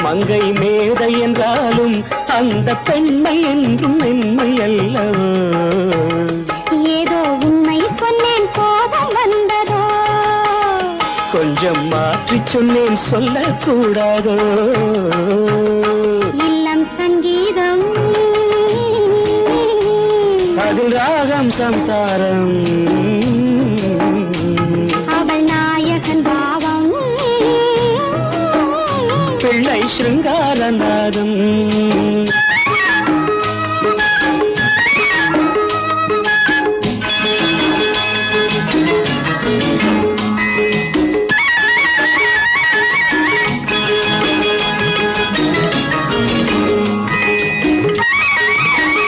மங்கை மேதை என்றாலும் அந்த பெண்மை என்றும் மென்மை அல்லவோ. ஏதோ உண்மை சொன்னேன் கோபம் வந்ததோ, கொஞ்சம் மாற்றிச் சொன்னேன் சொல்லக்கூடாதோ. இல்லம் சங்கீதம் அதில் ராகம் சம்சாரம், அவள் நாயகன் பாவம், பிள்ளை சிருங்கார